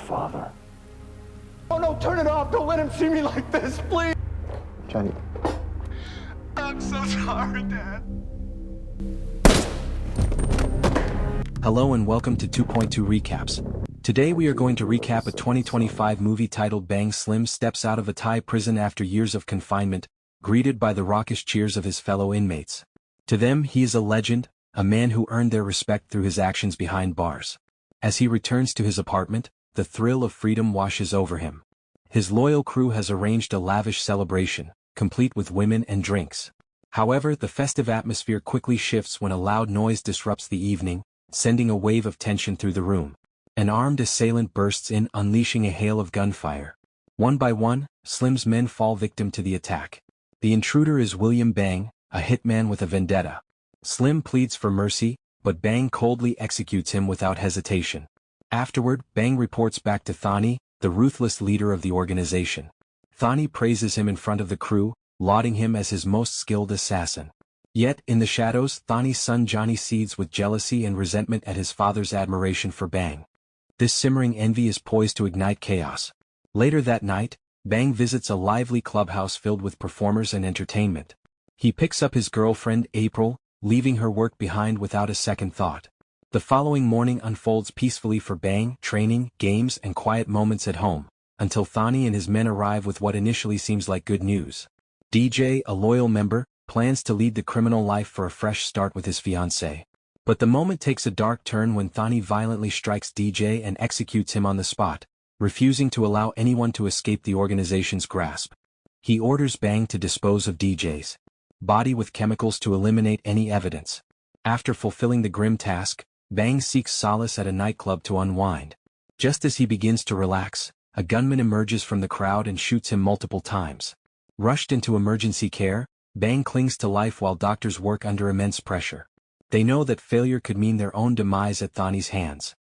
father. Oh no, turn it off. Don't let him see me like this, please. Johnny. I'm so sorry, Dad. Hello and welcome to 2.2 Recaps. Today we are going to recap a 2025 movie titled Bang. Slim steps out of a Thai prison after years of confinement, greeted by the raucous cheers of his fellow inmates. To them he is a legend, a man who earned their respect through his actions behind bars. As he returns to his apartment, the thrill of freedom washes over him. His loyal crew has arranged a lavish celebration, complete with women and drinks. However, the festive atmosphere quickly shifts when a loud noise disrupts the evening, sending a wave of tension through the room. An armed assailant bursts in, unleashing a hail of gunfire. One by one, Slim's men fall victim to the attack. The intruder is William Bang, a hitman with a vendetta. Slim pleads for mercy, but Bang coldly executes him without hesitation. Afterward, Bang reports back to Thani, the ruthless leader of the organization. Thani praises him in front of the crew, lauding him as his most skilled assassin. Yet, in the shadows, Thani's son Johnny seethes with jealousy and resentment at his father's admiration for Bang. This simmering envy is poised to ignite chaos. Later that night, Bang visits a lively clubhouse filled with performers and entertainment. He picks up his girlfriend, April, leaving her work behind without a second thought. The following morning unfolds peacefully for Bang, training, games and quiet moments at home, until Thani and his men arrive with what initially seems like good news. DJ, a loyal member, plans to lead the criminal life for a fresh start with his fiancée. But the moment takes a dark turn when Thani violently strikes DJ and executes him on the spot, refusing to allow anyone to escape the organization's grasp. He orders Bang to dispose of DJ's body with chemicals to eliminate any evidence. After fulfilling the grim task, Bang seeks solace at a nightclub to unwind. Just as he begins to relax, a gunman emerges from the crowd and shoots him multiple times. Rushed into emergency care, Bang clings to life while doctors work under immense pressure. They know that failure could mean their own demise at Thani's hands.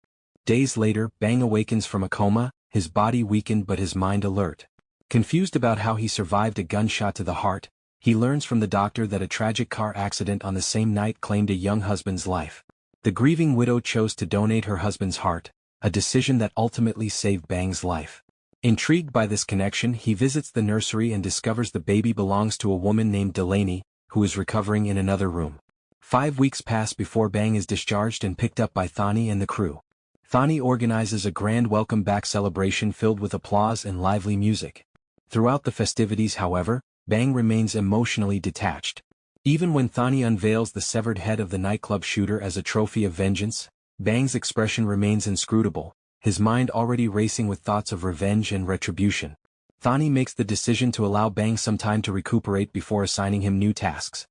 Days later, Bang awakens from a coma, his body weakened but his mind alert. Confused about how he survived a gunshot to the heart, he learns from the doctor that a tragic car accident on the same night claimed a young husband's life. The grieving widow chose to donate her husband's heart, a decision that ultimately saved Bang's life. Intrigued by this connection, he visits the nursery and discovers the baby belongs to a woman named Delaney, who is recovering in another room. 5 weeks pass before Bang is discharged and picked up by Thani and the crew. Thani organizes a grand welcome-back celebration filled with applause and lively music. Throughout the festivities, however, Bang remains emotionally detached. Even when Thani unveils the severed head of the nightclub shooter as a trophy of vengeance, Bang's expression remains inscrutable, his mind already racing with thoughts of revenge and retribution. Thani makes the decision to allow Bang some time to recuperate before assigning him new tasks.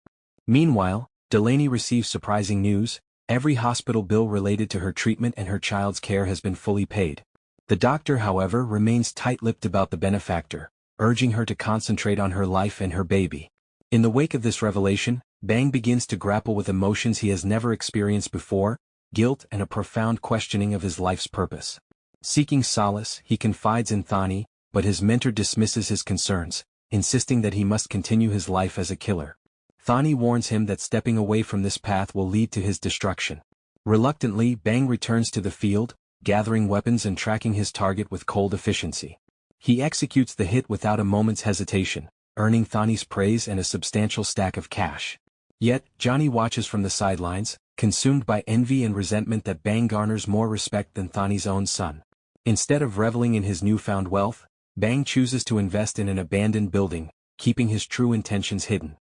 Meanwhile, Delaney receives surprising news: every hospital bill related to her treatment and her child's care has been fully paid. The doctor, however, remains tight-lipped about the benefactor, urging her to concentrate on her life and her baby. In the wake of this revelation, Bang begins to grapple with emotions he has never experienced before, guilt and a profound questioning of his life's purpose. Seeking solace, he confides in Thani, but his mentor dismisses his concerns, insisting that he must continue his life as a killer. Thani warns him that stepping away from this path will lead to his destruction. Reluctantly, Bang returns to the field, gathering weapons and tracking his target with cold efficiency. He executes the hit without a moment's hesitation, earning Thani's praise and a substantial stack of cash. Yet, Johnny watches from the sidelines, consumed by envy and resentment that Bang garners more respect than Thani's own son. Instead of reveling in his newfound wealth, Bang chooses to invest in an abandoned building, keeping his true intentions hidden.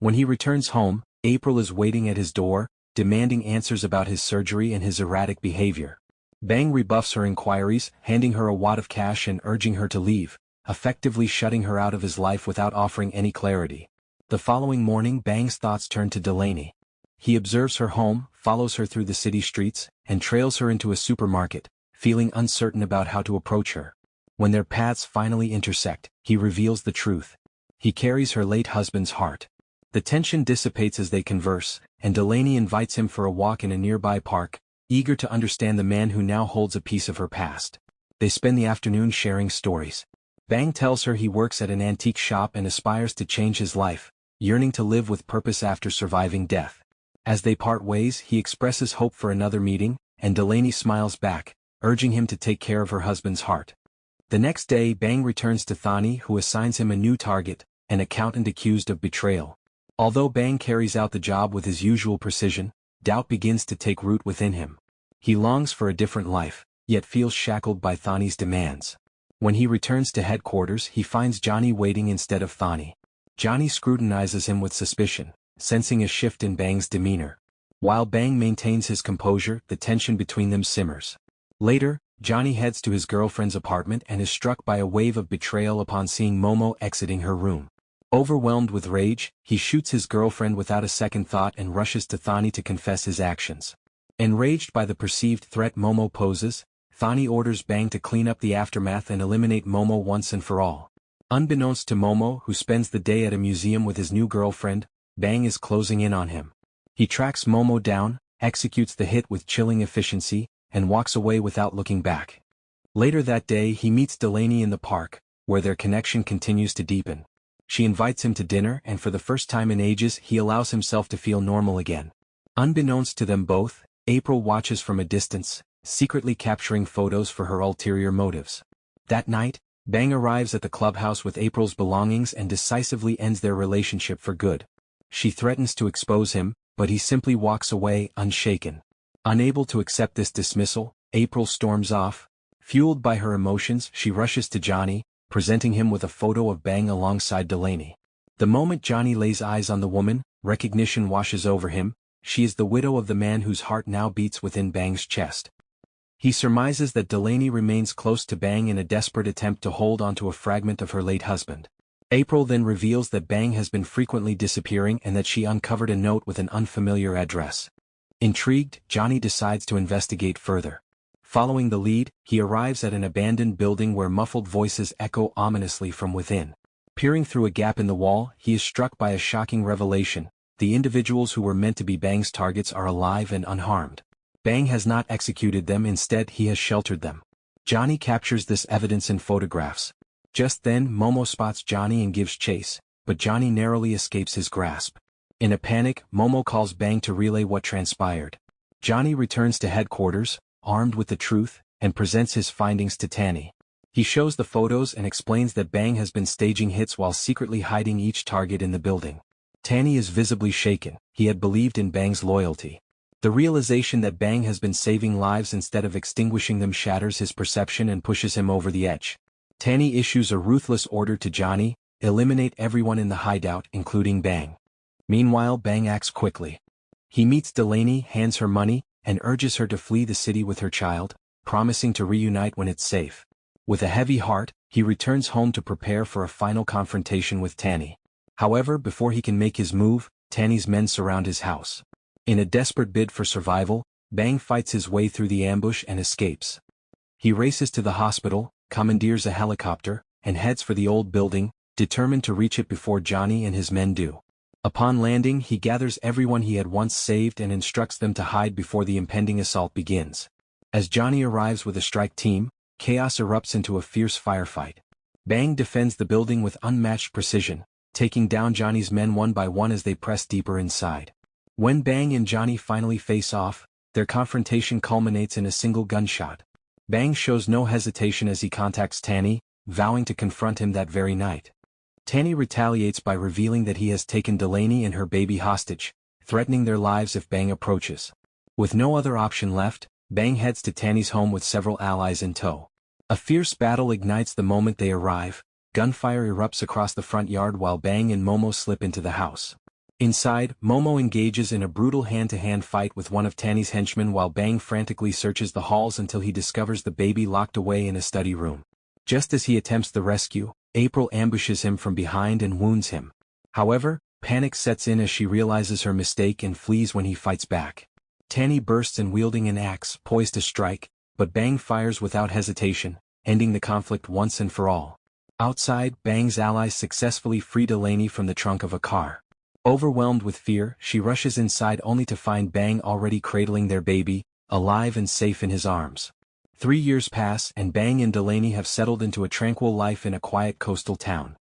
When he returns home, April is waiting at his door, demanding answers about his surgery and his erratic behavior. Bang rebuffs her inquiries, handing her a wad of cash and urging her to leave, effectively shutting her out of his life without offering any clarity. The following morning, Bang's thoughts turn to Delaney. He observes her home, follows her through the city streets, and trails her into a supermarket, feeling uncertain about how to approach her. When their paths finally intersect, he reveals the truth. He carries her late husband's heart. The tension dissipates as they converse, and Delaney invites him for a walk in a nearby park, eager to understand the man who now holds a piece of her past. They spend the afternoon sharing stories. Bang tells her he works at an antique shop and aspires to change his life, yearning to live with purpose after surviving death. As they part ways, he expresses hope for another meeting, and Delaney smiles back, urging him to take care of her husband's heart. The next day Bang returns to Thani, who assigns him a new target, an accountant accused of betrayal. Although Bang carries out the job with his usual precision, doubt begins to take root within him. He longs for a different life, yet feels shackled by Thani's demands. When he returns to headquarters he finds Johnny waiting instead of Thani. Johnny scrutinizes him with suspicion, sensing a shift in Bang's demeanor. While Bang maintains his composure, the tension between them simmers. Later, Johnny heads to his girlfriend's apartment and is struck by a wave of betrayal upon seeing Momo exiting her room. Overwhelmed with rage, he shoots his girlfriend without a second thought and rushes to Thani to confess his actions. Enraged by the perceived threat Momo poses, Thani orders Bang to clean up the aftermath and eliminate Momo once and for all. Unbeknownst to Momo, who spends the day at a museum with his new girlfriend, Bang is closing in on him. He tracks Momo down, executes the hit with chilling efficiency, and walks away without looking back. Later that day he meets Delaney in the park, where their connection continues to deepen. She invites him to dinner and for the first time in ages he allows himself to feel normal again. Unbeknownst to them both, April watches from a distance, secretly capturing photos for her ulterior motives. That night, Bang arrives at the clubhouse with April's belongings and decisively ends their relationship for good. She threatens to expose him, but he simply walks away unshaken. Unable to accept this dismissal, April storms off. Fueled by her emotions, she rushes to Johnny, presenting him with a photo of Bang alongside Delaney. The moment Johnny lays eyes on the woman, recognition washes over him. She is the widow of the man whose heart now beats within Bang's chest. He surmises that Delaney remains close to Bang in a desperate attempt to hold onto a fragment of her late husband. April then reveals that Bang has been frequently disappearing and that she uncovered a note with an unfamiliar address. Intrigued, Johnny decides to investigate further. Following the lead, he arrives at an abandoned building where muffled voices echo ominously from within. Peering through a gap in the wall, he is struck by a shocking revelation: the individuals who were meant to be Bang's targets are alive and unharmed. Bang has not executed them, instead he has sheltered them. Johnny captures this evidence in photographs. Just then Momo spots Johnny and gives chase, but Johnny narrowly escapes his grasp. In a panic, Momo calls Bang to relay what transpired. Johnny returns to headquarters, armed with the truth, and presents his findings to Tanny. He shows the photos and explains that Bang has been staging hits while secretly hiding each target in the building. Tanny is visibly shaken. He had believed in Bang's loyalty. The realization that Bang has been saving lives instead of extinguishing them shatters his perception and pushes him over the edge. Tanny issues a ruthless order to Johnny: eliminate everyone in the hideout, including Bang. Meanwhile, Bang acts quickly. He meets Delaney, hands her money, and urges her to flee the city with her child, promising to reunite when it's safe. With a heavy heart, he returns home to prepare for a final confrontation with Tanny. However, before he can make his move, Tanny's men surround his house. In a desperate bid for survival, Bang fights his way through the ambush and escapes. He races to the hospital, commandeers a helicopter, and heads for the old building, determined to reach it before Johnny and his men do. Upon landing, he gathers everyone he had once saved and instructs them to hide before the impending assault begins. As Johnny arrives with a strike team, chaos erupts into a fierce firefight. Bang defends the building with unmatched precision, taking down Johnny's men one by one as they press deeper inside. When Bang and Johnny finally face off, their confrontation culminates in a single gunshot. Bang shows no hesitation as he contacts Tanny, vowing to confront him that very night. Tanny retaliates by revealing that he has taken Delaney and her baby hostage, threatening their lives if Bang approaches. With no other option left, Bang heads to Tanny's home with several allies in tow. A fierce battle ignites the moment they arrive. Gunfire erupts across the front yard while Bang and Momo slip into the house. Inside, Momo engages in a brutal hand-to-hand fight with one of Tanny's henchmen while Bang frantically searches the halls until he discovers the baby locked away in a study room. Just as he attempts the rescue, April ambushes him from behind and wounds him. However, panic sets in as she realizes her mistake and flees when he fights back. Tanny bursts in wielding an axe, poised to strike, but Bang fires without hesitation, ending the conflict once and for all. Outside, Bang's allies successfully free Delaney from the trunk of a car. Overwhelmed with fear, she rushes inside only to find Bang already cradling their baby, alive and safe in his arms. 3 years pass and Bang and Delaney have settled into a tranquil life in a quiet coastal town.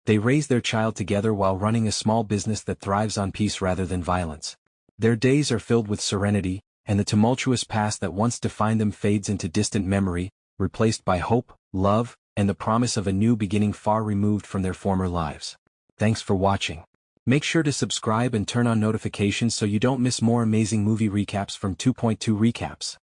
They raise their child together while running a small business that thrives on peace rather than violence. Their days are filled with serenity, and the tumultuous past that once defined them fades into distant memory, replaced by hope, love, and the promise of a new beginning far removed from their former lives. Thanks for watching. Make sure to subscribe and turn on notifications so you don't miss more amazing movie recaps from 2.2 Recaps.